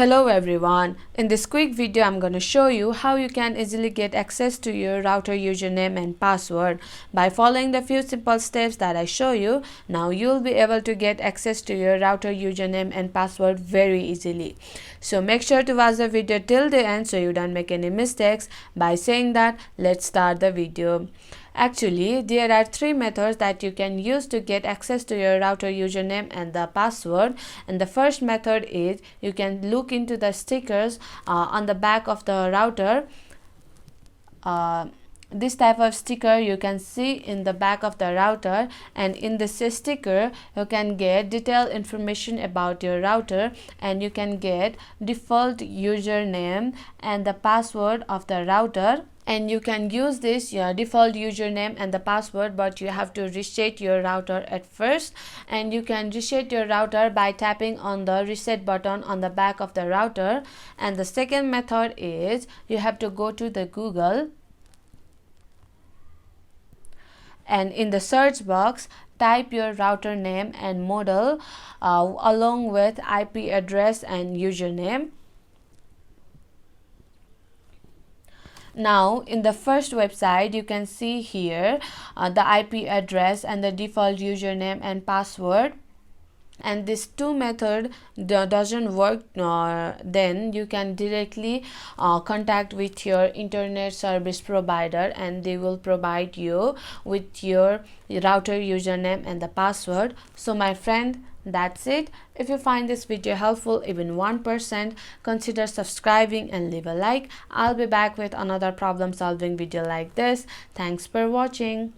Hello everyone, in this quick video I'm going to show you how you can easily get access to your router username and password. By following the few simple steps that I show you, now you'll be able to get access to your router username and password very easily. So make sure to watch the video till the end so you don't make any mistakes. By saying that, let's start the video. Actually, there are three methods that you can use to get access to your router username and the password. And the first method is you can look into the stickers on the back of the router. This type of sticker you can see in the back of the router, and in this sticker you can get detailed information about your router, and you can get default username and the password of the router. And you can use this your default username and the password, but you have to reset your router at first. And you can reset your router by tapping on the reset button on the back of the router. And the second method is you have to go to the Google, and in the search box type your router name and model along with IP address and username. Now in the first website you can see here the IP address and the default username and password. And this two method doesn't work, then you can directly contact with your internet service provider, and they will provide you with your router username and the password. So my friend, that's it. If you find this video helpful even 1%, consider subscribing and leave a like. I'll be back with another problem solving video like this. Thanks for watching.